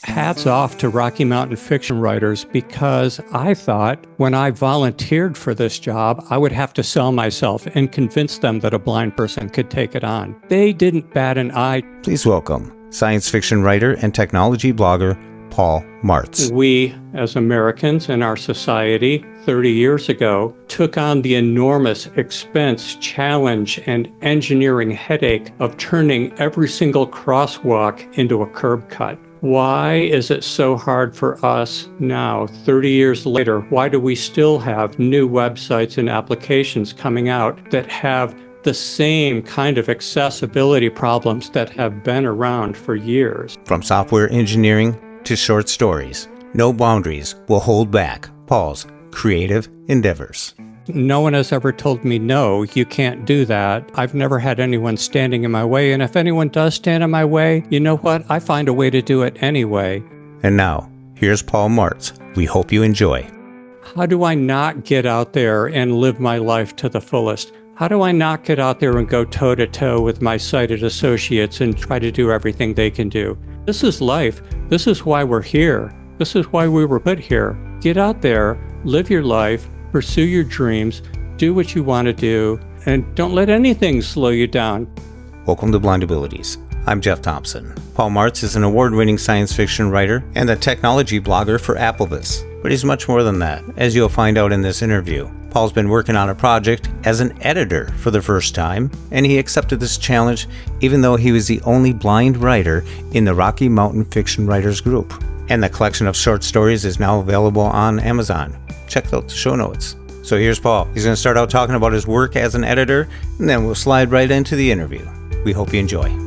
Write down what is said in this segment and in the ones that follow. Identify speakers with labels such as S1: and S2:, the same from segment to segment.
S1: Hats off to Rocky Mountain fiction writers, because I thought when I volunteered for this job, I would have to sell myself and convince them that a blind person could take it on. They didn't bat an eye.
S2: Please welcome science fiction writer and technology blogger, Paul Martz.
S1: We, as Americans in our society 30 years ago, took on the enormous expense, challenge, and engineering headache of turning every single crosswalk into a curb cut. Why is it so hard for us now, 30 years later? Why do we still have new websites and applications coming out that have the same kind of accessibility problems that have been around for years?
S2: From software engineering to short stories, no boundaries will hold back Paul's creative endeavors.
S1: No one has ever told me, no, you can't do that. I've never had anyone standing in my way. And if anyone does stand in my way, you know what? I find a way to do it anyway.
S2: And now, here's Paul Martz. We hope you enjoy.
S1: How do I not get out there and live my life to the fullest? How do I not get out there and go toe-to-toe with my sighted associates and try to do everything they can do? This is life. This is why we're here. This is why we were put here. Get out there, live your life, pursue your dreams, do what you want to do, and don't let anything slow you down.
S2: Welcome to Blind Abilities. I'm Jeff Thompson. Paul Martz is an award-winning science fiction writer and a technology blogger for Applevis. But he's much more than that, as you'll find out in this interview. Paul's been working on a project as an editor for the first time, and he accepted this challenge even though he was the only blind writer in the Rocky Mountain Fiction Writers Group. And the collection of short stories is now available on Amazon. Check out the show notes. So here's Paul. He's going to start out talking about his work as an editor, and then we'll slide right into the interview. We hope you enjoy.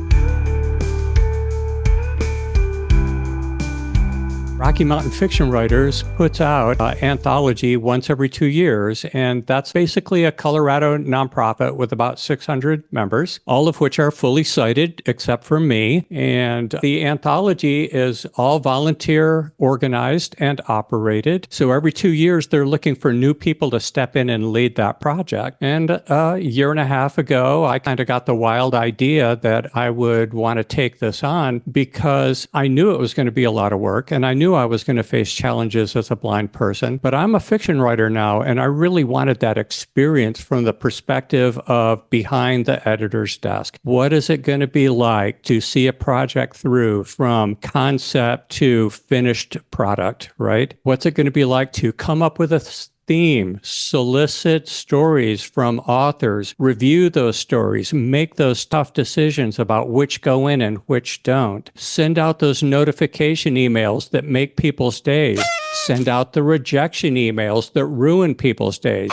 S1: Rocky Mountain Fiction Writers puts out an anthology once every 2 years, and that's basically a Colorado nonprofit with about 600 members, all of which are fully sighted except for me. And the anthology is all volunteer organized and operated. So every 2 years, they're looking for new people to step in and lead that project. And a year and a half ago, I kind of got the wild idea that I would want to take this on because I knew it was going to be a lot of work, and I knew I was going to face challenges as a blind person, but I'm a fiction writer now, and I really wanted that experience from the perspective of behind the editor's desk. What is it going to be like to see a project through from concept to finished product, right? What's it going to be like to come up with a theme, solicit stories from authors, review those stories, make those tough decisions about which go in and which don't, send out those notification emails that make people's days, send out the rejection emails that ruin people's days.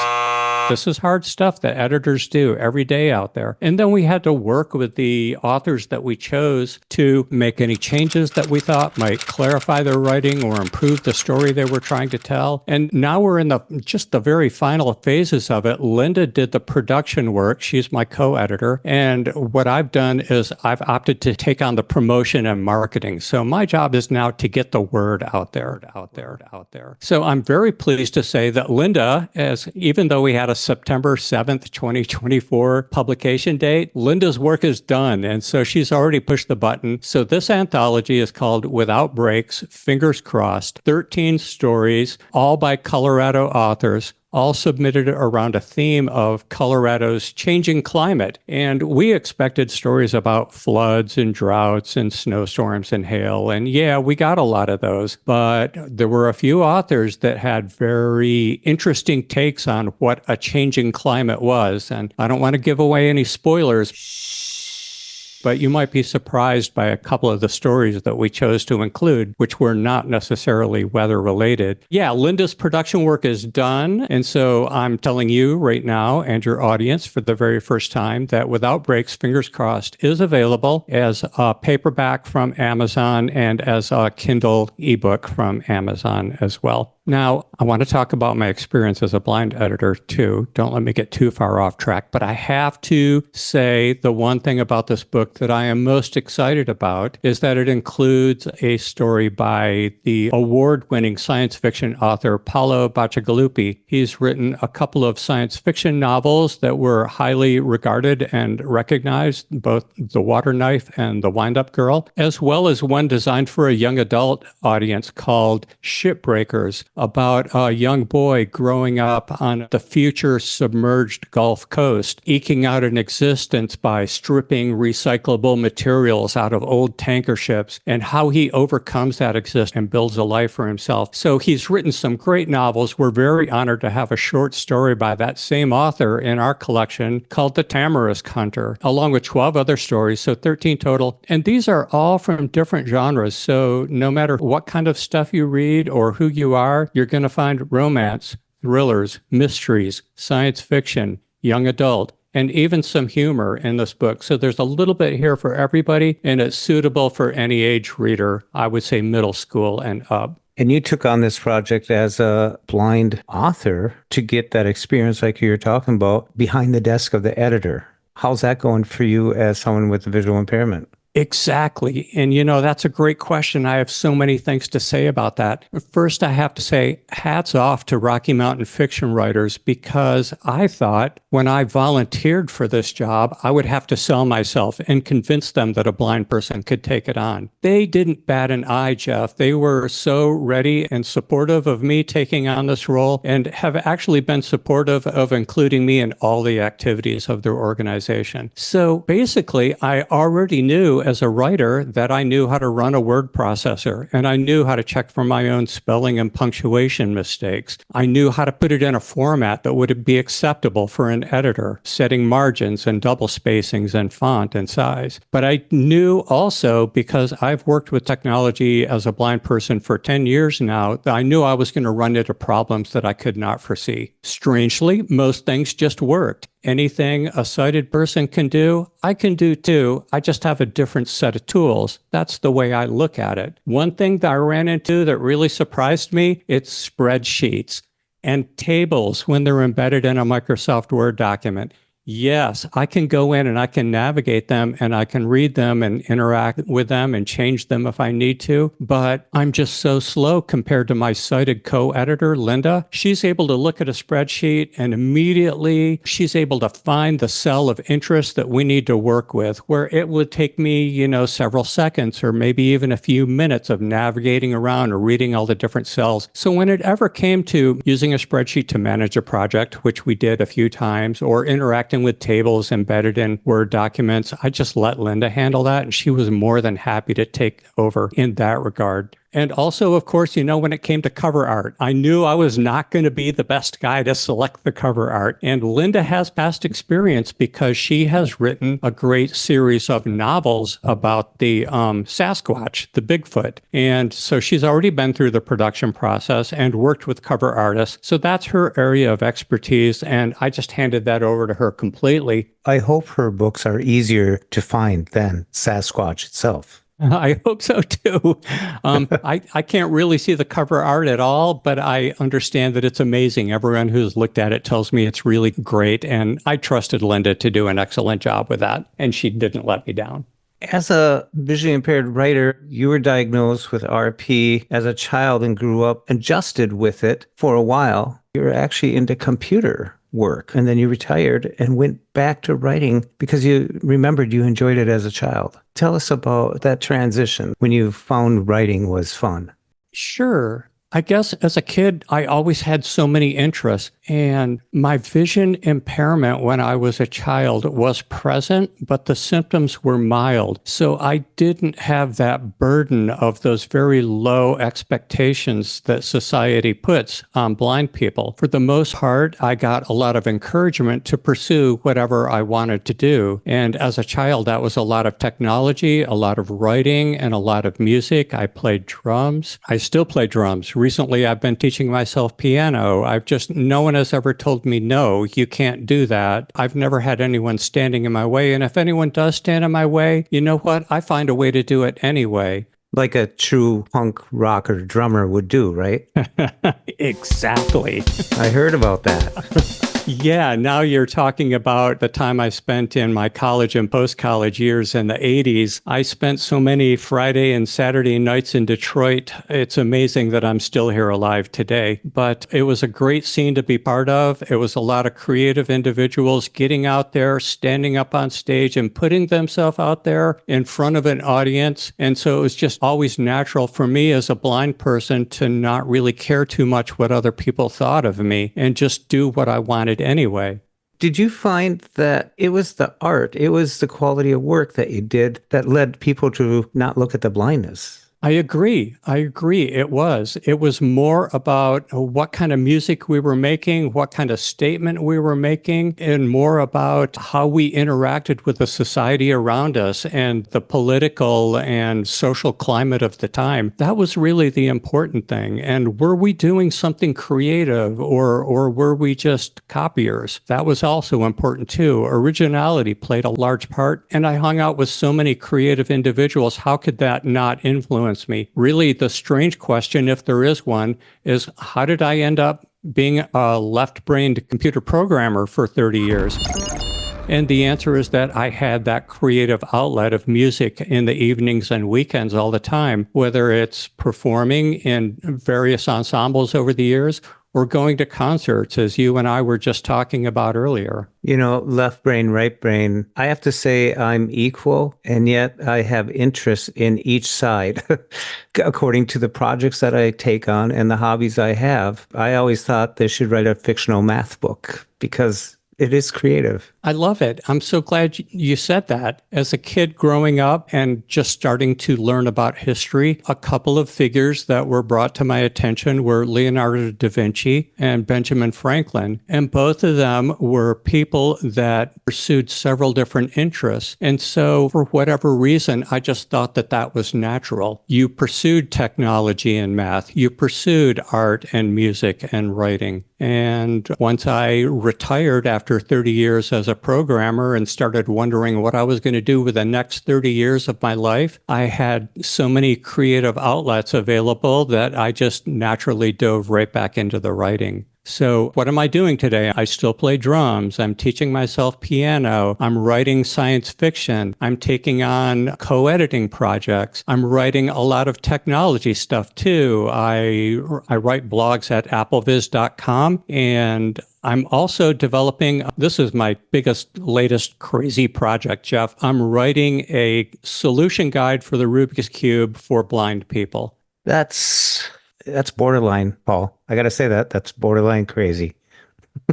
S1: This is hard stuff that editors do every day out there. And then we had to work with the authors that we chose to make any changes that we thought might clarify their writing or improve the story they were trying to tell. And now we're in just the very final phases of it. Linda did the production work. She's my co-editor. And what I've done is I've opted to take on the promotion and marketing. So my job is now to get the word out there. So I'm very pleased to say that Linda, even though we had a September 7th, 2024 publication date, Linda's work is done. And so she's already pushed the button. So this anthology is called Without Breaks, Fingers Crossed, 13 stories, all by Colorado authors, all submitted around a theme of Colorado's changing climate. And we expected stories about floods and droughts and snowstorms and hail. And yeah, we got a lot of those. But there were a few authors that had very interesting takes on what a changing climate was. And I don't want to give away any spoilers, but you might be surprised by a couple of the stories that we chose to include, which were not necessarily weather related. Yeah, Linda's production work is done. And so I'm telling you right now and your audience for the very first time that Without Breaks, Fingers Crossed is available as a paperback from Amazon and as a Kindle ebook from Amazon as well. Now, I want to talk about my experience as a blind editor too. Don't let me get too far off track, but I have to say the one thing about this book that I am most excited about is that it includes a story by the award-winning science fiction author Paolo Bacigalupi. He's written a couple of science fiction novels that were highly regarded and recognized, both The Water Knife and The Wind-Up Girl, as well as one designed for a young adult audience called Shipbreakers, about a young boy growing up on the future submerged Gulf Coast, eking out an existence by stripping recyclable materials out of old tanker ships, and how he overcomes that existence and builds a life for himself. So he's written some great novels. We're very honored to have a short story by that same author in our collection called The Tamarisk Hunter, along with 12 other stories, so 13 total. And these are all from different genres. So no matter what kind of stuff you read or who you are, you're going to find romance, thrillers, mysteries, science fiction, young adult, and even some humor in this book. So there's a little bit here for everybody, and it's suitable for any age reader, I would say middle school and up.
S2: And you took on this project as a blind author to get that experience like you're talking about behind the desk of the editor. How's that going for you as someone with a visual impairment?
S1: Exactly. And, that's a great question. I have so many things to say about that. First, I have to say hats off to Rocky Mountain fiction writers, because I thought when I volunteered for this job, I would have to sell myself and convince them that a blind person could take it on. They didn't bat an eye, Jeff. They were so ready and supportive of me taking on this role, and have actually been supportive of including me in all the activities of their organization. So basically, I already knew as a writer that I knew how to run a word processor, and I knew how to check for my own spelling and punctuation mistakes. I knew how to put it in a format that would be acceptable for an editor, setting margins and double spacings and font and size. But I knew also, because I've worked with technology as a blind person for 10 years now, that I knew I was going to run into problems that I could not foresee. Strangely, most things just worked. Anything a sighted person can do, I can do too. I just have a different set of tools. That's the way I look at it. One thing that I ran into that really surprised me, it's spreadsheets and tables when they're embedded in a Microsoft Word document. Yes, I can go in and I can navigate them and I can read them and interact with them and change them if I need to, but I'm just so slow compared to my sighted co-editor, Linda. She's able to look at a spreadsheet and immediately she's able to find the cell of interest that we need to work with, where it would take me, several seconds or maybe even a few minutes of navigating around or reading all the different cells. So when it ever came to using a spreadsheet to manage a project, which we did a few times, or interacting with tables embedded in Word documents, I just let Linda handle that, and she was more than happy to take over in that regard. And also, of course, when it came to cover art, I knew I was not going to be the best guy to select the cover art. And Linda has past experience because she has written a great series of novels about the Sasquatch, the Bigfoot. And so she's already been through the production process and worked with cover artists. So that's her area of expertise. And I just handed that over to her completely.
S2: I hope her books are easier to find than Sasquatch itself.
S1: I hope so too. I can't really see the cover art at all, but I understand that it's amazing. Everyone who's looked at it tells me it's really great, and I trusted Linda to do an excellent job with that, and she didn't let me down.
S2: As a visually impaired writer, you were diagnosed with RP as a child and grew up adjusted with it for a while. You were actually into computer work, and then you retired and went back to writing because you remembered you enjoyed it as a child. Tell us about that transition when you found writing was fun.
S1: Sure. I guess as a kid, I always had so many interests, and my vision impairment when I was a child was present, but the symptoms were mild. So I didn't have that burden of those very low expectations that society puts on blind people. For the most part, I got a lot of encouragement to pursue whatever I wanted to do. And as a child, that was a lot of technology, a lot of writing, and a lot of music. I played drums. I still play drums. Recently, I've been teaching myself piano. No one has ever told me, no, you can't do that. I've never had anyone standing in my way. And if anyone does stand in my way, you know what? I find a way to do it anyway.
S2: Like a true punk rocker drummer would do, right?
S1: Exactly.
S2: I heard about that.
S1: Yeah, now you're talking about the time I spent in my college and post-college years in the 80s. I spent so many Friday and Saturday nights in Detroit. It's amazing that I'm still here alive today. But it was a great scene to be part of. It was a lot of creative individuals getting out there, standing up on stage and putting themselves out there in front of an audience. And so it was just always natural for me as a blind person to not really care too much what other people thought of me and just do what I wanted anyway.
S2: Did you find that it was the art, it was the quality of work that you did that led people to not look at the blindness?
S1: I agree. It was more about what kind of music we were making, what kind of statement we were making, and more about how we interacted with the society around us and the political and social climate of the time. That was really the important thing. And were we doing something creative or were we just copiers? That was also important too. Originality played a large part. And I hung out with so many creative individuals. How could that not influence me? Really, the strange question, if there is one, is how did I end up being a left-brained computer programmer for 30 years? And the answer is that I had that creative outlet of music in the evenings and weekends all the time, whether it's performing in various ensembles over the years or going to concerts, as you and I were just talking about earlier.
S2: You know, left brain, right brain. I have to say I'm equal, and yet I have interests in each side according to the projects that I take on and the hobbies I have. I always thought they should write a fictional math book because it is creative.
S1: I love it. I'm so glad you said that. As a kid growing up and just starting to learn about history, a couple of figures that were brought to my attention were Leonardo da Vinci and Benjamin Franklin. And both of them were people that pursued several different interests. And so for whatever reason, I just thought that that was natural. You pursued technology and math. You pursued art and music and writing. And once I retired after 30 years as a programmer and started wondering what I was going to do with the next 30 years of my life, I had so many creative outlets available that I just naturally dove right back into the writing. So what am I doing today? I still play drums. I'm teaching myself piano. I'm writing science fiction. I'm taking on co-editing projects. I'm writing a lot of technology stuff too. I write blogs at applevis.com, and I'm also developing, this is my biggest, latest crazy project, Jeff. I'm writing a solution guide for the Rubik's Cube for blind people.
S2: That's borderline, Paul. I got to say that's borderline crazy.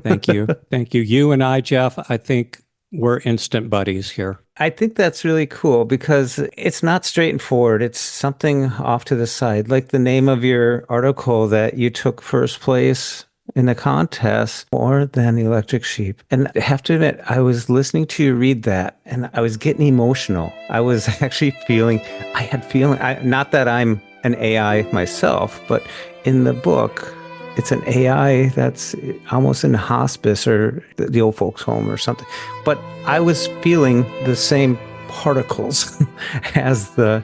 S1: Thank you. Thank you. You and I, Jeff, I think we're instant buddies here.
S2: I think that's really cool because it's not straightforward. It's something off to the side, like the name of your article that you took first place in the contest, More Than Electric Sheep. And I have to admit, I was listening to you read that and I was getting emotional. I was actually not that I'm an AI myself, but in the book, it's an AI that's almost in hospice or the old folks home or something. But I was feeling the same particles as the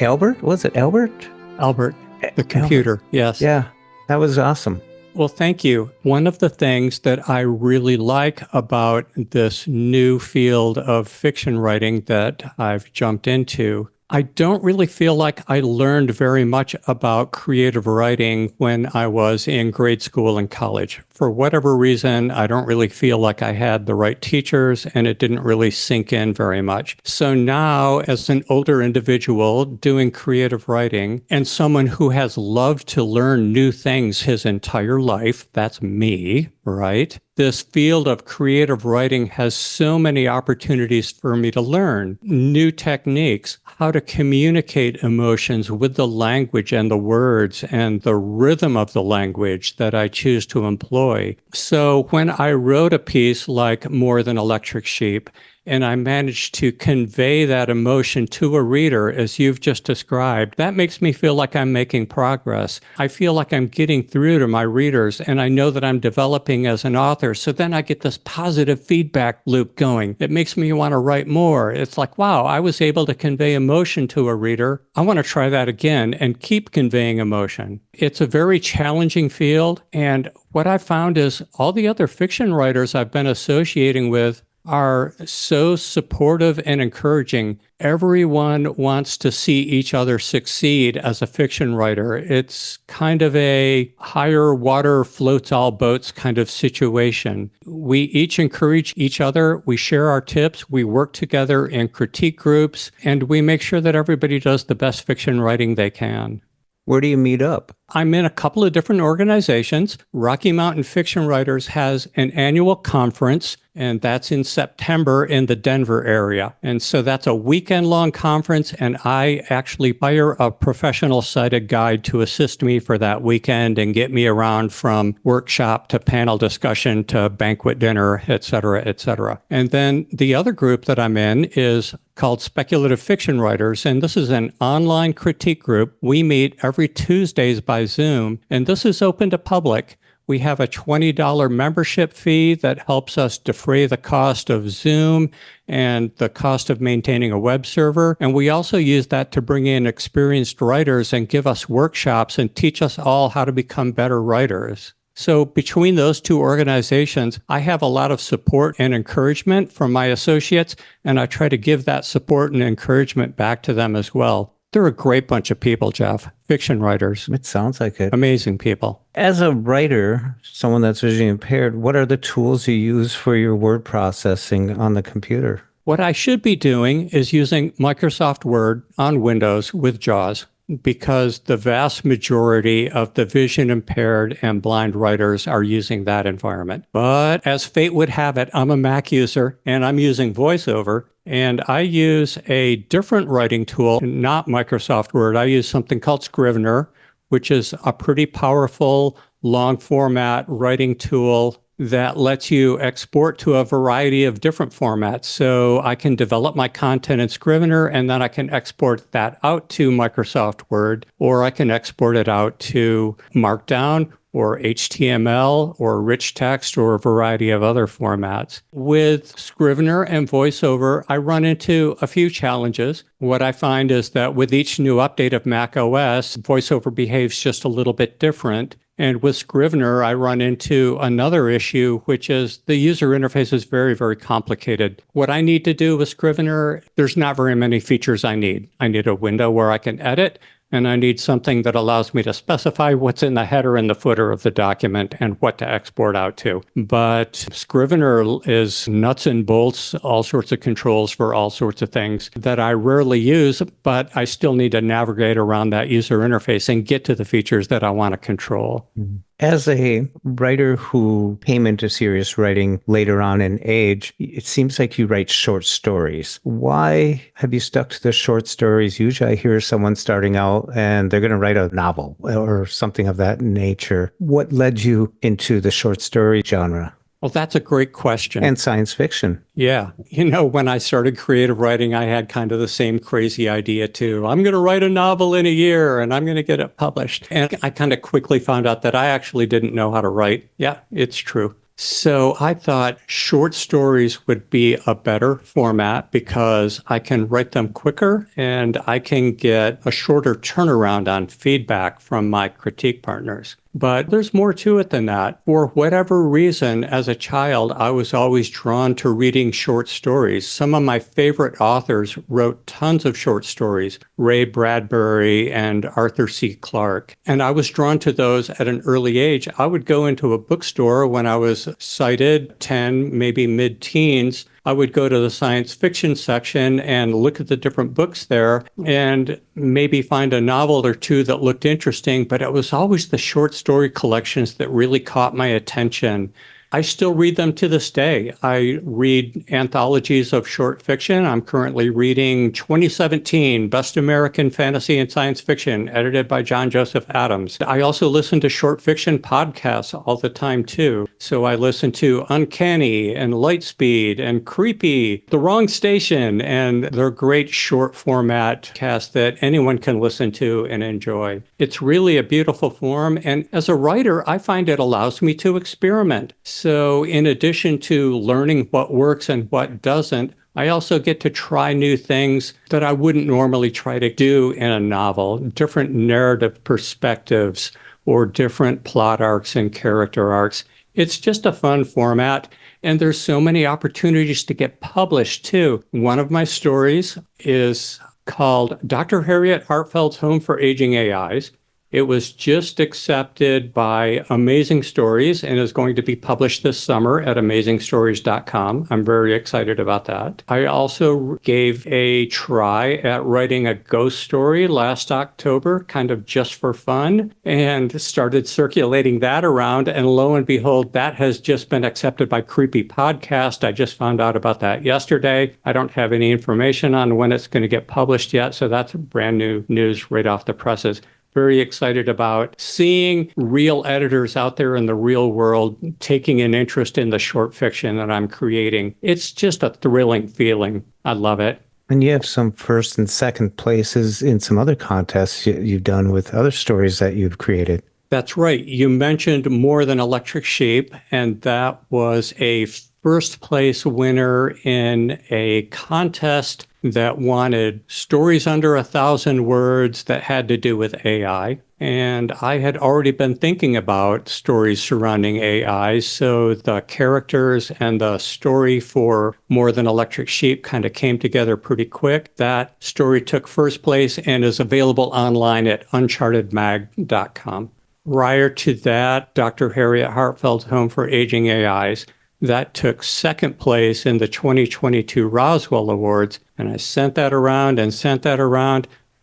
S2: Albert? Was it Albert?
S1: Albert, the computer.
S2: Albert.
S1: Yes.
S2: Yeah, that was awesome.
S1: Well, thank you. One of the things that I really like about this new field of fiction writing that I've jumped into, I don't really feel like I learned very much about creative writing when I was in grade school and college. For whatever reason, I don't really feel like I had the right teachers and it didn't really sink in very much. So now, as an older individual doing creative writing and someone who has loved to learn new things his entire life, that's me, right? This field of creative writing has so many opportunities for me to learn new techniques, how to communicate emotions with the language and the words and the rhythm of the language that I choose to employ. So when I wrote a piece like More Than Electric Sheep, and I manage to convey that emotion to a reader as you've just described, that makes me feel like I'm making progress. I feel like I'm getting through to my readers, and I know that I'm developing as an author. So then I get this positive feedback loop going. It makes me want to write more. It's like, wow, I was able to convey emotion to a reader. I want to try that again and keep conveying emotion. It's a very challenging field. And what I found is all the other fiction writers I've been associating with are so supportive and encouraging. Everyone wants to see each other succeed as a fiction writer. It's kind of a higher water floats all boats kind of situation. We each encourage each other. We share our tips. We work together in critique groups, and we make sure that everybody does the best fiction writing they can.
S2: Where do you meet up?
S1: I'm in a couple of different organizations. Rocky Mountain Fiction Writers has an annual conference, and that's in September in the Denver area. And so that's a weekend-long conference, and I actually hire a professional sighted guide to assist me for that weekend and get me around from workshop to panel discussion to banquet dinner, et cetera, et cetera. And then the other group that I'm in is called Speculative Fiction Writers, and this is an online critique group. We meet every Tuesdays by Zoom, and this is open to public. We have a $20 membership fee that helps us defray the cost of Zoom and the cost of maintaining a web server. And we also use that to bring in experienced writers and give us workshops and teach us all how to become better writers. So between those two organizations, I have a lot of support and encouragement from my associates, and I try to give that support and encouragement back to them as well. They're a great bunch of people, Jeff. Fiction writers.
S2: It sounds like it.
S1: Amazing people.
S2: As a writer, someone that's visually impaired, what are the tools you use for your word processing on the computer?
S1: What I should be doing is using Microsoft Word on Windows with JAWS, because the vast majority of the vision impaired and blind writers are using that environment. But as fate would have it, I'm a Mac user and I'm using VoiceOver, and I use a different writing tool, not Microsoft Word. I use something called Scrivener, which is a pretty powerful long format writing tool that lets you export to a variety of different formats. So I can develop my content in Scrivener, and then I can export that out to Microsoft Word, or I can export it out to Markdown or HTML or rich text or a variety of other formats. With Scrivener and VoiceOver, I run into a few challenges. What I find is that with each new update of Mac OS, VoiceOver behaves just a little bit different. And with Scrivener, I run into another issue, which is the user interface is very, very complicated. What I need to do with Scrivener, there's not very many features I need. I need a window where I can edit, and I need something that allows me to specify what's in the header and the footer of the document and what to export out to. But Scrivener is nuts and bolts, all sorts of controls for all sorts of things that I rarely use, but I still need to navigate around that user interface and get to the features that I want to control.
S2: As a writer who came into serious writing later on in age, it seems like you write short stories. Why have you stuck to the short stories? Usually I hear someone starting out and they're going to write a novel or something of that nature. What led you into the short story genre?
S1: Well, that's a great question.
S2: And science fiction.
S1: Yeah. When I started creative writing, I had kind of the same crazy idea too. I'm going to write a novel in a year and I'm going to get it published. And I kind of quickly found out that I actually didn't know how to write. Yeah, it's true. So I thought short stories would be a better format because I can write them quicker and I can get a shorter turnaround on feedback from my critique partners. But there's more to it than that. For whatever reason, as a child, I was always drawn to reading short stories. Some of my favorite authors wrote tons of short stories, Ray Bradbury and Arthur C. Clarke. And I was drawn to those at an early age. I would go into a bookstore when I was sighted, 10, maybe mid-teens. I would go to the science fiction section and look at the different books there and maybe find a novel or two that looked interesting, but it was always the short story collections that really caught my attention. I still read them to this day. I read anthologies of short fiction. I'm currently reading 2017 Best American Fantasy and Science Fiction, edited by John Joseph Adams. I also listen to short fiction podcasts all the time, too. So I listen to Uncanny and Lightspeed and Creepy, The Wrong Station, and they're great short format casts that anyone can listen to and enjoy. It's really a beautiful form. And as a writer, I find it allows me to experiment. So in addition to learning what works and what doesn't, I also get to try new things that I wouldn't normally try to do in a novel, different narrative perspectives or different plot arcs and character arcs. It's just a fun format. And there's so many opportunities to get published too. One of my stories is called Dr. Harriet Hartfeld's Home for Aging AIs. It was just accepted by Amazing Stories and is going to be published this summer at amazingstories.com. I'm very excited about that. I also gave a try at writing a ghost story last October, kind of just for fun, and started circulating that around. And lo and behold, that has just been accepted by Creepy Podcast. I just found out about that yesterday. I don't have any information on when it's going to get published yet, so that's brand new news right off the presses. Very excited about seeing real editors out there in the real world taking an interest in the short fiction that I'm creating. It's just a thrilling feeling. I love it.
S2: And you have some first and second places in some other contests you've done with other stories that you've created.
S1: That's right. You mentioned More Than Electric Sheep, and that was a first place winner in a contest that wanted stories under 1,000 words that had to do with AI. And I had already been thinking about stories surrounding AI, so the characters and the story for More Than Electric Sheep kind of came together pretty quick. That story took first place and is available online at unchartedmag.com. Prior to that, Dr. Harriet Hartfeld's Home for Aging AIs, that took second place in the 2022 Roswell Awards. And I sent that around. And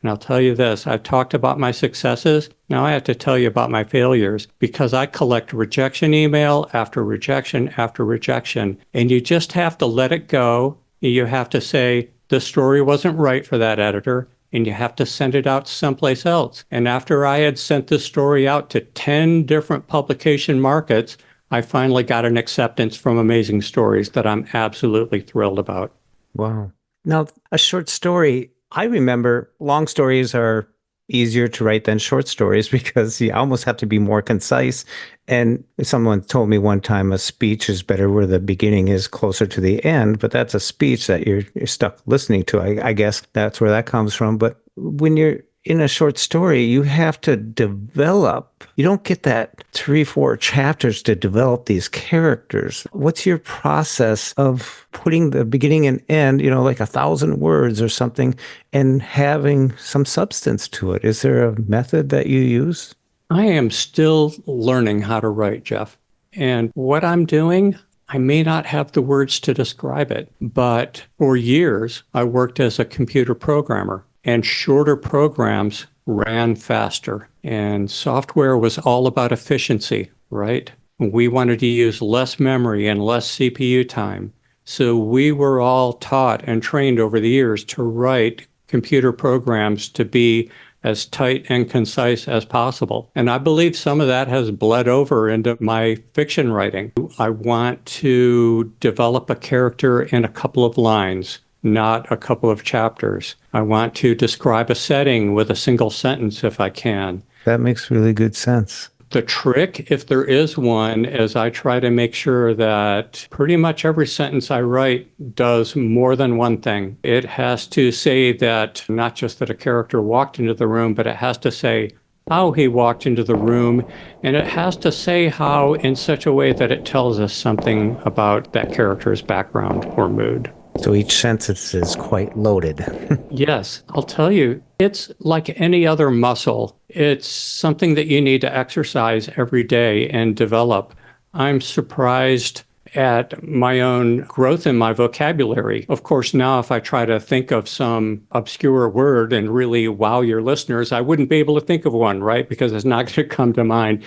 S1: I'll tell you this, I've talked about my successes. Now I have to tell you about my failures because I collect rejection email after rejection after rejection. And you just have to let it go. You have to say, the story wasn't right for that editor. And you have to send it out someplace else. And after I had sent this story out to 10 different publication markets, I finally got an acceptance from Amazing Stories that I'm absolutely thrilled about.
S2: Wow. Now, a short story, I remember long stories are easier to write than short stories because you almost have to be more concise. And someone told me one time a speech is better where the beginning is closer to the end, but that's a speech that you're stuck listening to. I guess that's where that comes from. But when you're in a short story, you have to develop. You don't get that 3-4 chapters to develop these characters. What's your process of putting the beginning and end, like 1,000 words or something, and having some substance to it? Is there a method that you use?
S1: I am still learning how to write, Jeff. And what I'm doing, I may not have the words to describe it, but for years, I worked as a computer programmer. And shorter programs ran faster. And software was all about efficiency, right? We wanted to use less memory and less CPU time. So we were all taught and trained over the years to write computer programs to be as tight and concise as possible. And I believe some of that has bled over into my fiction writing. I want to develop a character in a couple of lines, not a couple of chapters. I want to describe a setting with a single sentence if I can.
S2: That makes really good sense.
S1: The trick, if there is one, is I try to make sure that pretty much every sentence I write does more than one thing. It has to say that not just that a character walked into the room, but it has to say how he walked into the room, and it has to say how in such a way that it tells us something about that character's background or mood.
S2: So each sentence is quite loaded.
S1: Yes, I'll tell you, it's like any other muscle. It's something that you need to exercise every day and develop. I'm surprised at my own growth in my vocabulary. Of course, now if I try to think of some obscure word and really wow your listeners, I wouldn't be able to think of one, right? Because it's not going to come to mind.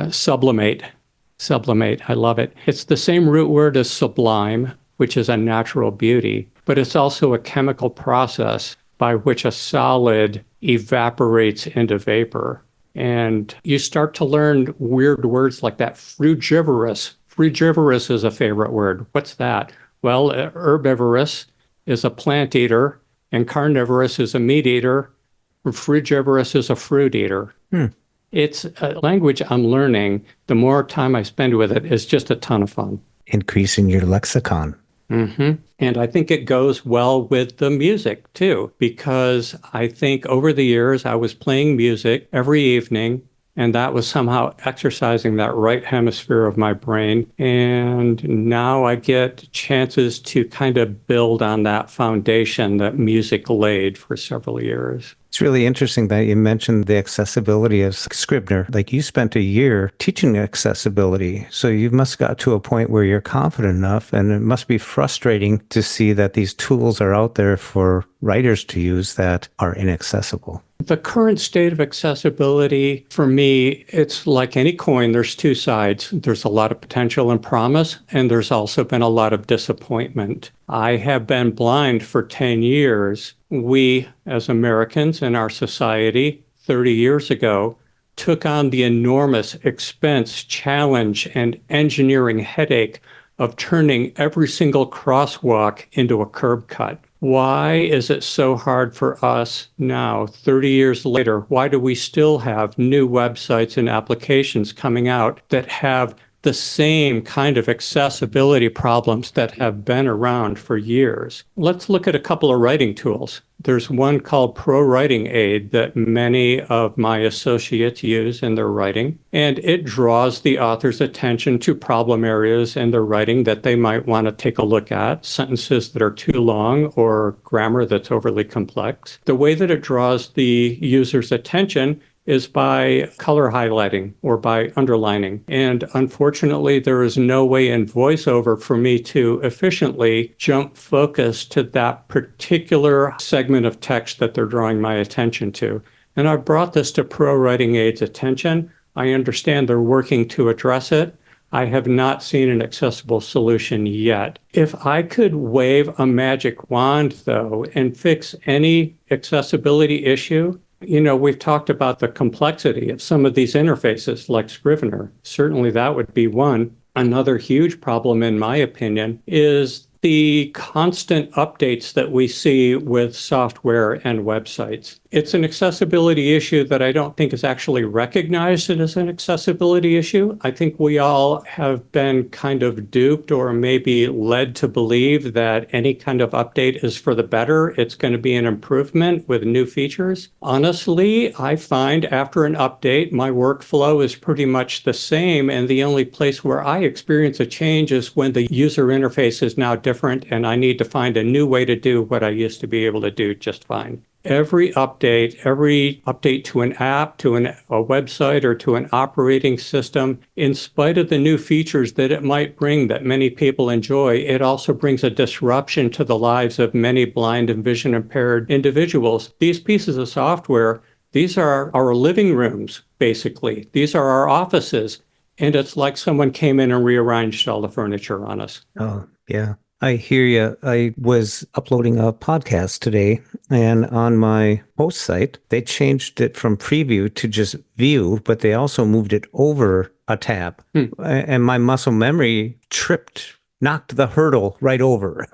S1: Sublimate. Sublimate. I love it. It's the same root word as sublime, which is a natural beauty, but it's also a chemical process by which a solid evaporates into vapor. And you start to learn weird words like that. Frugivorous. Frugivorous is a favorite word. What's that? Well, herbivorous is a plant eater, and carnivorous is a meat eater. Frugivorous is a fruit eater. It's a language I'm learning. The more time I spend with it, it's just a ton of fun.
S2: Increasing your lexicon.
S1: And I think it goes well with the music too, because I think over the years I was playing music every evening, and that was somehow exercising that right hemisphere of my brain. And now I get chances to kind of build on that foundation that music laid for several years.
S2: It's really interesting that you mentioned the accessibility of Scrivener. Like, you spent a year teaching accessibility, so you must got to a point where you're confident enough, and it must be frustrating to see that these tools are out there for writers to use that are inaccessible.
S1: The current state of accessibility, for me, it's like any coin. There's two sides. There's a lot of potential and promise, and there's also been a lot of disappointment. I have been blind for 10 years. We, as Americans in our society, 30 years ago, took on the enormous expense, challenge, and engineering headache of turning every single crosswalk into a curb cut. Why is it so hard for us now, 30 years later? Why do we still have new websites and applications coming out that have the same kind of accessibility problems that have been around for years? Let's look at a couple of writing tools. There's one called Pro Writing Aid that many of my associates use in their writing, and it draws the author's attention to problem areas in their writing that they might want to take a look at, sentences that are too long or grammar that's overly complex. The way that it draws the user's attention is by color highlighting or by underlining. And unfortunately, there is no way in VoiceOver for me to efficiently jump focus to that particular segment of text that they're drawing my attention to. And I brought this to Pro Writing Aid's attention. I understand they're working to address it. I have not seen an accessible solution yet. If I could wave a magic wand, though, and fix any accessibility issue, we've talked about the complexity of some of these interfaces like Scrivener. Certainly that would be one. Another huge problem, in my opinion, is the constant updates that we see with software and websites. It's an accessibility issue that I don't think is actually recognized as an accessibility issue. I think we all have been kind of duped or maybe led to believe that any kind of update is for the better. It's going to be an improvement with new features. Honestly, I find after an update, my workflow is pretty much the same. And the only place where I experience a change is when the user interface is now different and I need to find a new way to do what I used to be able to do just fine. Every update to an app, to a website, or to an operating system, in spite of the new features that it might bring that many people enjoy, it also brings a disruption to the lives of many blind and vision impaired individuals. These pieces of software, these are our living rooms, basically. These are our offices. And it's like someone came in and rearranged all the furniture on us.
S2: Oh, yeah. I hear you. I was uploading a podcast today, and on my host site, they changed it from preview to just view, but they also moved it over a tab. And my muscle memory knocked the hurdle right over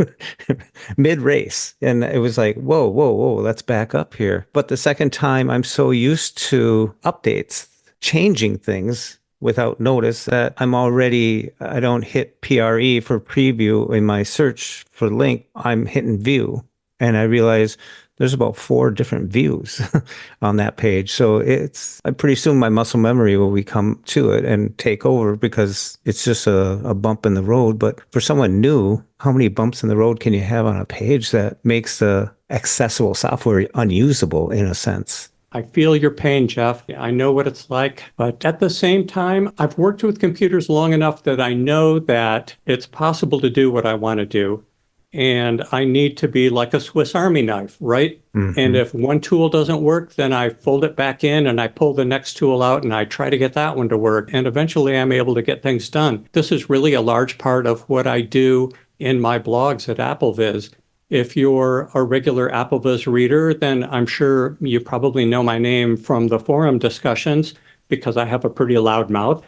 S2: mid-race. And it was like, whoa, let's back up here. But the second time, I'm so used to updates, changing things without notice that I don't hit PRE for preview in my search for link. I'm hitting view, and I realize there's about 4 different views on that page. So I pretty soon my muscle memory will come to it and take over because it's just a bump in the road. But for someone new, how many bumps in the road can you have on a page that makes the accessible software unusable in a sense?
S1: I feel your pain, Jeff. I know what it's like. But at the same time, I've worked with computers long enough that I know that it's possible to do what I want to do. and I need to be like a Swiss Army knife, right? And if one tool doesn't work, then I fold it back in and I pull the next tool out and I try to get that one to work. And eventually I'm able to get things done. This is really a large part of what I do in my blogs at Applevis. If you're a regular Applevis reader, then I'm sure you probably know my name from the forum discussions because I have a pretty loud mouth.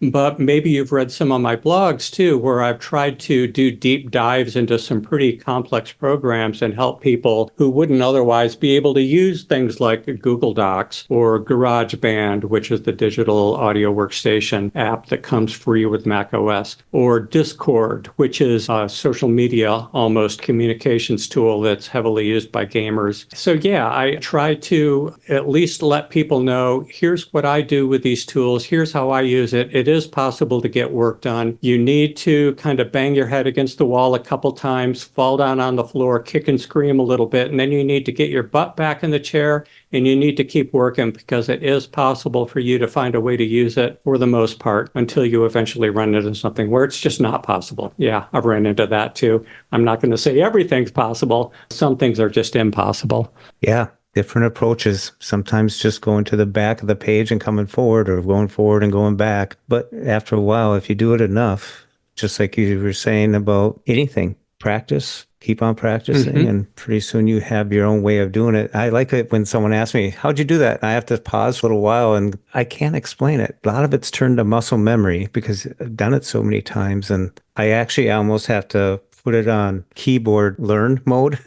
S1: But maybe you've read some of my blogs too, where I've tried to do deep dives into some pretty complex programs and help people who wouldn't otherwise be able to use things like Google Docs or GarageBand, which is the digital audio workstation app that comes free with Mac OS, or Discord, which is a social media almost communications tool that's heavily used by gamers. So yeah, I try to at least let people know, here's what I do with these tools. Here's how I use it. It is possible to get work done. You need to kind of bang your head against the wall a couple times, fall down on the floor, kick and scream a little bit, and then you need to get your butt back in the chair and you need to keep working because it is possible for you to find a way to use it for the most part until you eventually run into something where it's just not possible. Yeah, I've run into that too. I'm not going to say everything's possible. Some things are just impossible.
S2: Yeah. Different approaches, sometimes just going to the back of the page and coming forward or going forward and going back. But after a while, if you do it enough, just like you were saying about anything, practice, keep on practicing, and pretty soon you have your own way of doing it. I like it when someone asks me, how'd you do that? And I have to pause for a little while and I can't explain it. A lot of it's turned to muscle memory because I've done it so many times. And I actually almost have to put it on keyboard learn mode.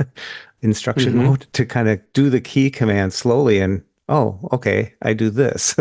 S2: Instruction mode to kind of do the key command slowly and, oh, okay, I do this.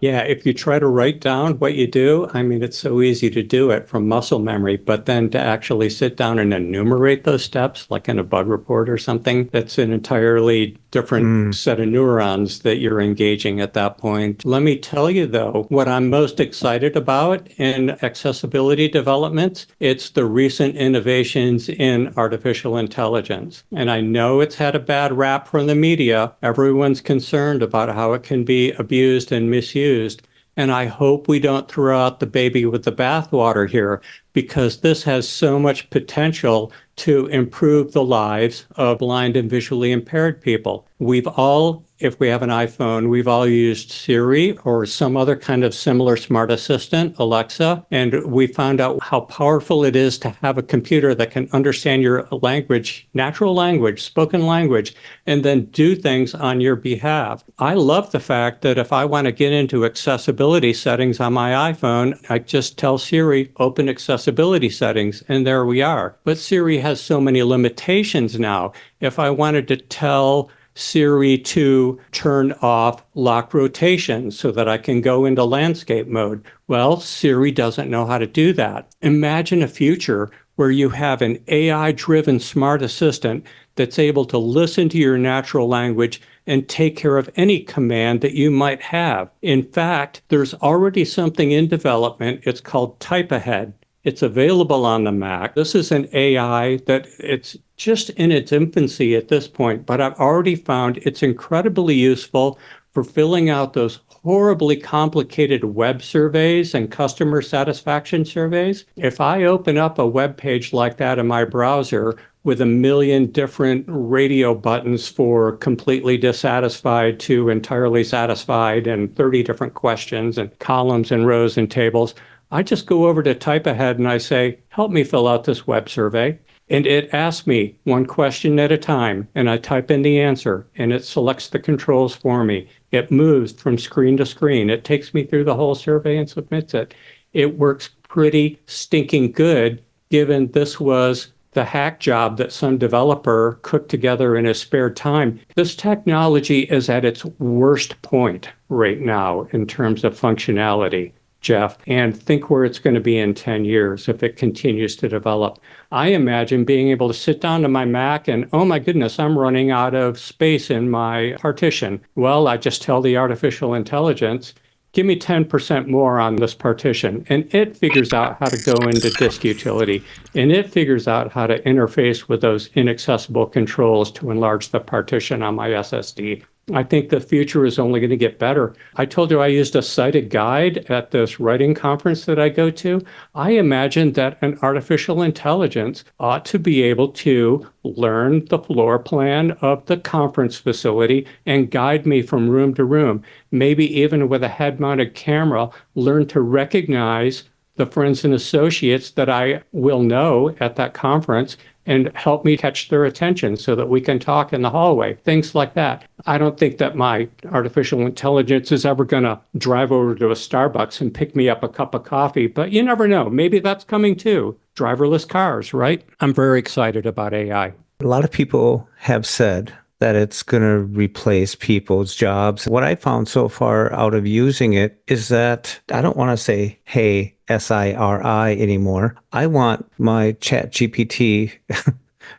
S1: Yeah, if you try to write down what you do, I mean, it's so easy to do it from muscle memory, but then to actually sit down and enumerate those steps, like in a bug report or something, that's an entirely different set of neurons that you're engaging at that point. Let me tell you, though, what I'm most excited about in accessibility development, it's the recent innovations in artificial intelligence. And I know it's had a bad rap from the media. Everyone's concerned about how it can be abused and misused. And I hope we don't throw out the baby with the bathwater here, because this has so much potential to improve the lives of blind and visually impaired people. We've all, if we have an iPhone, we've all used Siri or some other kind of similar smart assistant, Alexa, and we found out how powerful it is to have a computer that can understand your language, natural language, spoken language, and then do things on your behalf. I love the fact that if I want to get into accessibility settings on my iPhone, I just tell Siri, open accessibility settings, and there we are. But Siri has so many limitations now. If I wanted to tell Siri to turn off lock rotation so that I can go into landscape mode, well, Siri doesn't know how to do that. Imagine a future where you have an AI-driven smart assistant that's able to listen to your natural language and take care of any command that you might have. In fact, there's already something in development. It's called Type Ahead. It's available on the Mac. This is an AI that it's just in its infancy at this point, but I've already found it's incredibly useful for filling out those horribly complicated web surveys and customer satisfaction surveys. If I open up a web page like that in my browser with a million different radio buttons for completely dissatisfied to entirely satisfied and 30 different questions and columns and rows and tables, I just go over to Type Ahead and I say, help me fill out this web survey. And it asks me one question at a time, and I type in the answer, and it selects the controls for me. It moves from screen to screen. It takes me through the whole survey and submits it. It works pretty stinking good, given this was the hack job that some developer cooked together in his spare time. This technology is at its worst point right now in terms of functionality, Jeff, and think where it's going to be in 10 years if it continues to develop. I imagine being able to sit down to my Mac and, oh my goodness, I'm running out of space in my partition. Well, I just tell the artificial intelligence, give me 10% more on this partition. And it figures out how to go into disk utility. And it figures out how to interface with those inaccessible controls to enlarge the partition on my SSD. I think the future is only going to get better. I told you I used a sighted guide at this writing conference that I go to. I imagine that an artificial intelligence ought to be able to learn the floor plan of the conference facility and guide me from room to room. Maybe even with a head-mounted camera, learn to recognize the friends and associates that I will know at that conference and help me catch their attention so that we can talk in the hallway, things like that. I don't think that my artificial intelligence is ever going to drive over to a Starbucks and pick me up a cup of coffee, but you never know. Maybe that's coming too. Driverless cars, right? I'm very excited about AI.
S2: A lot of people have said that it's going to replace people's jobs. What I found so far out of using it is that I don't want to say, hey, SIRI anymore. I want my chat GPT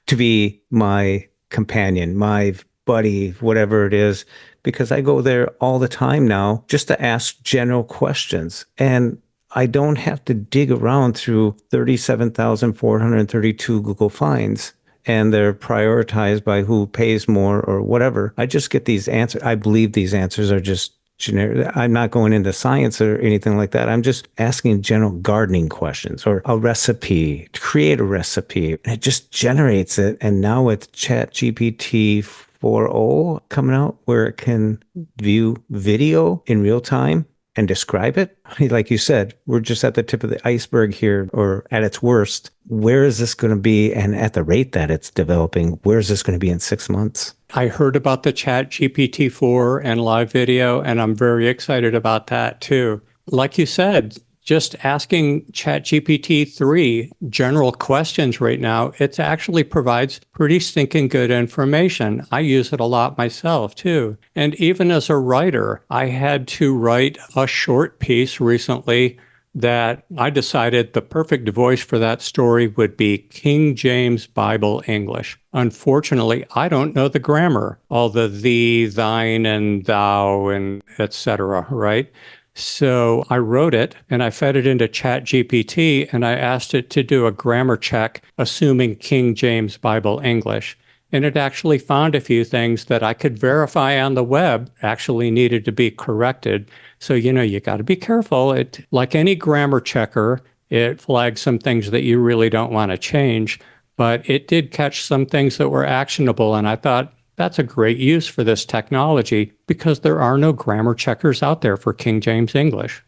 S2: to be my companion, my buddy, whatever it is, because I go there all the time now just to ask general questions. And I don't have to dig around through 37,432 Google Finds. And they're prioritized by who pays more or whatever. I just get these answers. I believe these answers are just generic. I'm not going into science or anything like that. I'm just asking general gardening questions or a recipe, create a recipe. And it just generates it. And now with ChatGPT 4.0 coming out where it can view video in real time and describe it. Like you said, we're just at the tip of the iceberg here, or at its worst. Where is this going to be? And at the rate that it's developing, where is this going to be in 6 months?
S1: I heard about the Chat GPT-4 and live video, and I'm very excited about that too. Like you said, just asking ChatGPT-3 general questions right now, it actually provides pretty stinking good information. I use it a lot myself too. And even as a writer, I had to write a short piece recently that I decided the perfect voice for that story would be King James Bible English. Unfortunately, I don't know the grammar, all the thee, thine, and thou, and etc., right? So I wrote it and I fed it into ChatGPT and I asked it to do a grammar check, assuming King James Bible English. And it actually found a few things that I could verify on the web actually needed to be corrected. So, you got to be careful. It, like any grammar checker, it flags some things that you really don't want to change. But it did catch some things that were actionable. And I thought, that's a great use for this technology because there are no grammar checkers out there for King James English.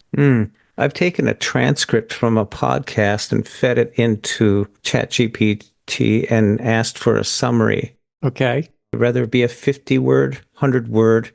S2: I've taken a transcript from a podcast and fed it into ChatGPT and asked for a summary.
S1: Okay.
S2: Rather it be a 50-word, 100-word,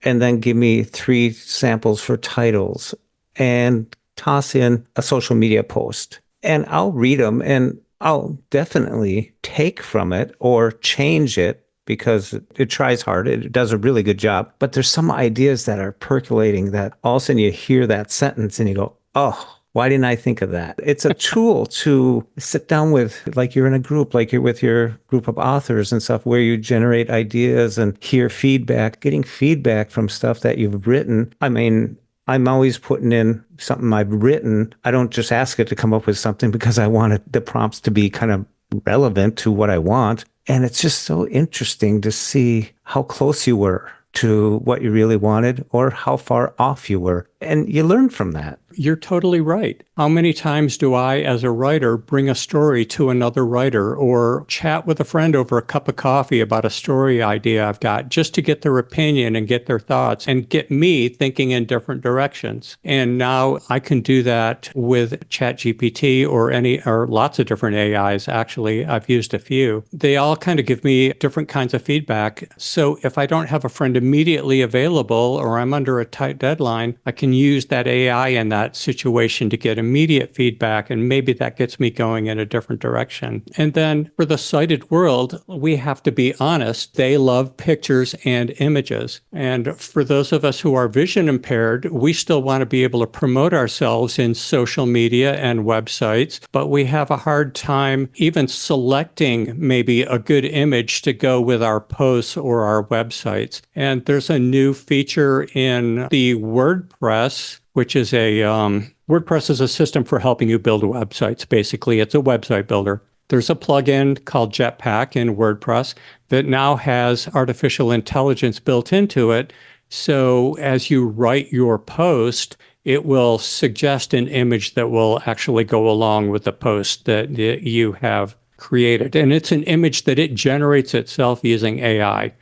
S2: and then give me 3 samples for titles and toss in a social media post. And I'll read them and I'll definitely take from it or change it, because it tries hard. It does a really good job. But there's some ideas that are percolating that all of a sudden you hear that sentence and you go, oh, why didn't I think of that? It's a tool to sit down with, like you're in a group, like you're with your group of authors and stuff, where you generate ideas and hear feedback, getting feedback from stuff that you've written. I mean, I'm always putting in something I've written. I don't just ask it to come up with something because I want the prompts to be kind of relevant to what I want. And it's just so interesting to see how close you were to what you really wanted or how far off you were. And you learn from that.
S1: You're totally right. How many times do I, as a writer, bring a story to another writer or chat with a friend over a cup of coffee about a story idea I've got just to get their opinion and get their thoughts and get me thinking in different directions. And now I can do that with ChatGPT or lots of different AIs. Actually, I've used a few. They all kind of give me different kinds of feedback. So if I don't have a friend immediately available or I'm under a tight deadline, I can use that AI in that situation to get immediate feedback, and maybe that gets me going in a different direction. And then for the sighted world, we have to be honest, they love pictures and images. And for those of us who are vision impaired, we still want to be able to promote ourselves in social media and websites, but we have a hard time even selecting maybe a good image to go with our posts or our websites. And there's a new feature in the WordPress, which is WordPress is a system for helping you build websites. Basically, it's a website builder. There's a plugin called Jetpack in WordPress that now has artificial intelligence built into it. So as you write your post, it will suggest an image that will actually go along with the post that you have created. And it's an image that it generates itself using AI.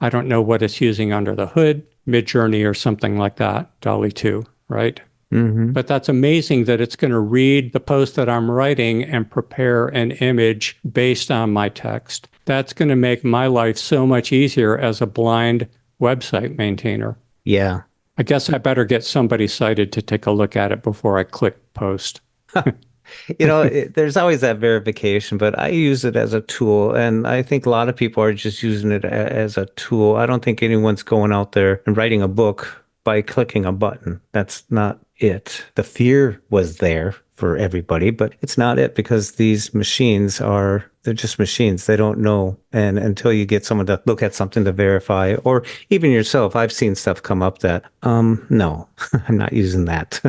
S1: I don't know what it's using under the hood, Midjourney or something like that, Dolly 2, right?
S2: Mm-hmm.
S1: But that's amazing that it's going to read the post that I'm writing and prepare an image based on my text. That's going to make my life so much easier as a blind website maintainer.
S2: Yeah.
S1: I guess I better get somebody sighted to take a look at it before I click post.
S2: There's always that verification, but I use it as a tool. And I think a lot of people are just using it as a tool. I don't think anyone's going out there and writing a book by clicking a button. That's not it. The fear was there for everybody, but it's not it, because these machines they're just machines. They don't know. And until you get someone to look at something to verify, or even yourself, I've seen stuff come up that, no, I'm not using that.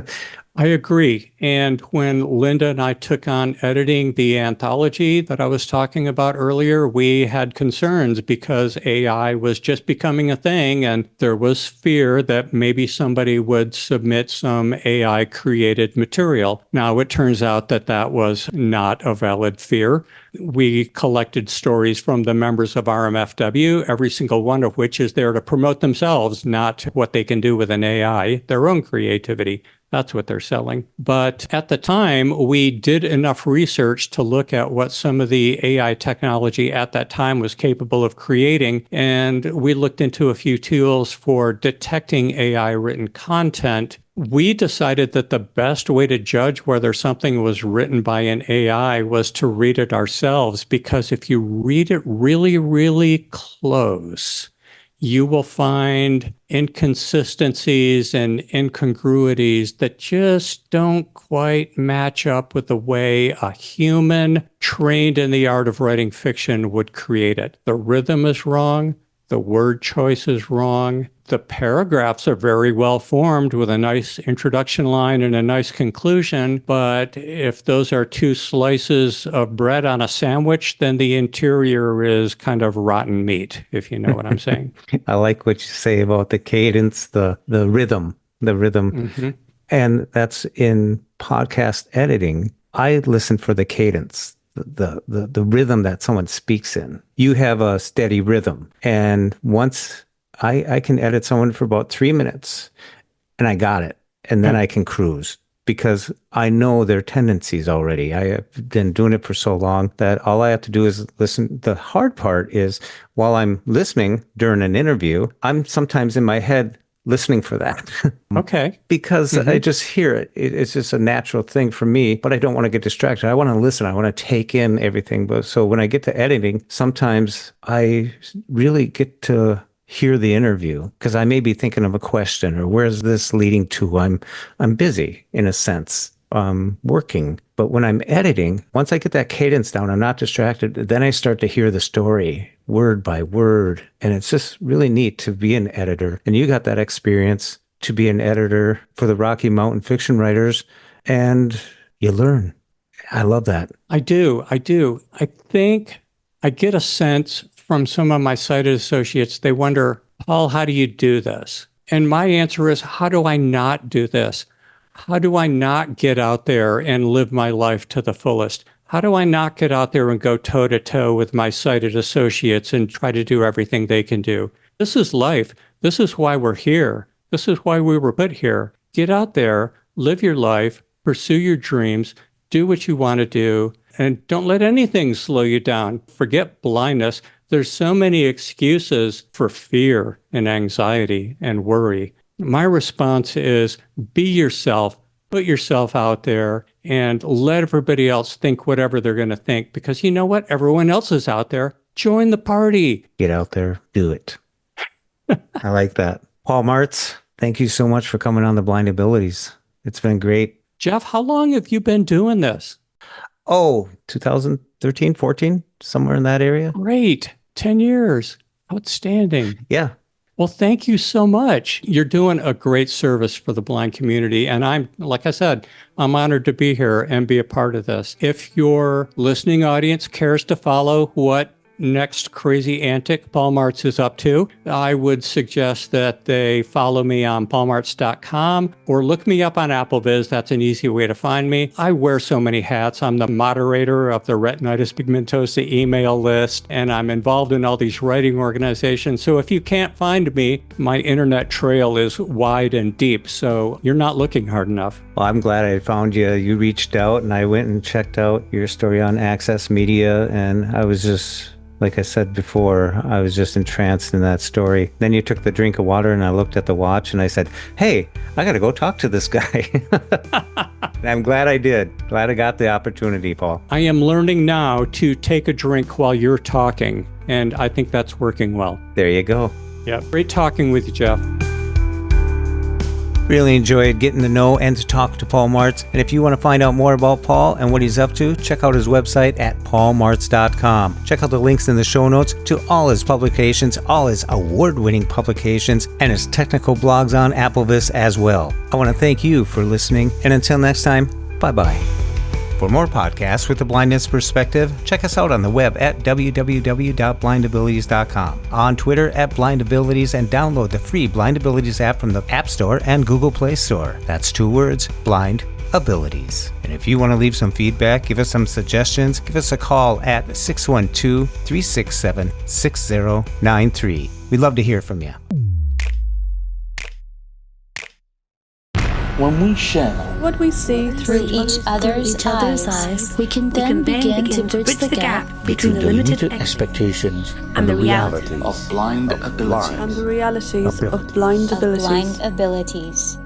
S1: I agree. And when Linda and I took on editing the anthology that I was talking about earlier, we had concerns because AI was just becoming a thing, and there was fear that maybe somebody would submit some AI created material. Now, it turns out that that was not a valid fear. We collected stories from the members of RMFW, every single one of which is there to promote themselves, not what they can do with an AI, their own creativity. That's what they're selling. But at the time, we did enough research to look at what some of the AI technology at that time was capable of creating. And we looked into a few tools for detecting AI written content. We decided that the best way to judge whether something was written by an AI was to read it ourselves, because if you read it really, really close, you will find inconsistencies and incongruities that just don't quite match up with the way a human trained in the art of writing fiction would create it. The rhythm is wrong. The word choice is wrong. The paragraphs are very well formed with a nice introduction line and a nice conclusion. But if those are two slices of bread on a sandwich, then the interior is kind of rotten meat, if you know what I'm saying.
S2: I like what you say about the cadence, the rhythm,
S1: Mm-hmm.
S2: And that's in podcast editing. I listen for the cadence, the rhythm that someone speaks in. You have a steady rhythm. And once I can edit someone for about 3 minutes and I got it. And then I can cruise because I know their tendencies already. I have been doing it for so long that all I have to do is listen. The hard part is while I'm listening during an interview, I'm sometimes in my head listening for that.
S1: Okay.
S2: Because I just hear it. It's just a natural thing for me, but I don't want to get distracted. I want to listen. I want to take in everything. But so when I get to editing, sometimes I really get to hear the interview because I may be thinking of a question or where's this leading to? I'm busy in a sense, working. But when I'm editing, once I get that cadence down, I'm not distracted. Then I start to hear the story word by word. And it's just really neat to be an editor. And you got that experience to be an editor for the Rocky Mountain fiction writers. And you learn. I love that.
S1: I do. I think I get a sense from some of my sighted associates, they wonder, Paul, how do you do this? And my answer is, how do I not do this? How do I not get out there and live my life to the fullest? How do I not get out there and go toe to toe with my sighted associates and try to do everything they can do? This is life. This is why we're here. This is why we were put here. Get out there, live your life, pursue your dreams, do what you want to do, and don't let anything slow you down. Forget blindness. There's so many excuses for fear and anxiety and worry. My response is be yourself, put yourself out there, and let everybody else think whatever they're going to think. Because you know what? Everyone else is out there. Join the party.
S2: Get out there, do it. I like that. Paul Martz, thank you so much for coming on the Blind Abilities. It's been great.
S1: Jeff, how long have you been doing this?
S2: Oh, 2013, 14, somewhere in that area.
S1: Great. 10 years. Outstanding.
S2: Yeah.
S1: Well, thank you so much. You're doing a great service for the blind community. And like I said, I'm honored to be here and be a part of this. If your listening audience cares to follow what next crazy antic Paul Martz is up to, I would suggest that they follow me on paulmartz.com or look me up on Applevis. That's an easy way to find me. I wear so many hats. I'm the moderator of the Retinitis Pigmentosa email list, and I'm involved in all these writing organizations. So if you can't find me, my internet trail is wide and deep, so you're not looking hard enough.
S2: Well, I'm glad I found you. You reached out, and I went and checked out your story on Access Media, and I was just... like I said before, I was just entranced in that story. Then you took the drink of water and I looked at the watch and I said, hey, I got to go talk to this guy. And I'm glad I did. Glad I got the opportunity, Paul.
S1: I am learning now to take a drink while you're talking, and I think that's working well.
S2: There you go.
S1: Yeah, great talking with you, Jeff.
S2: Really enjoyed getting to know and to talk to Paul Martz. And if you want to find out more about Paul and what he's up to, check out his website at paulmartz.com. Check out the links in the show notes to all his publications, all his award-winning publications, and his technical blogs on Applevis as well. I want to thank you for listening, and until next time, bye-bye. For more podcasts with a blindness perspective, check us out on the web at www.blindabilities.com, on Twitter at blindabilities, and download the free Blind Abilities app from the App Store and Google Play Store. That's 2 words, Blind Abilities. And if you want to leave some feedback, give us some suggestions, give us a call at 612-367-6093. We'd love to hear from you.
S3: When we share
S4: what we see
S5: through each other's eyes, we can then begin to bridge the gap
S3: between the limited expectations and the realities
S4: of blind abilities.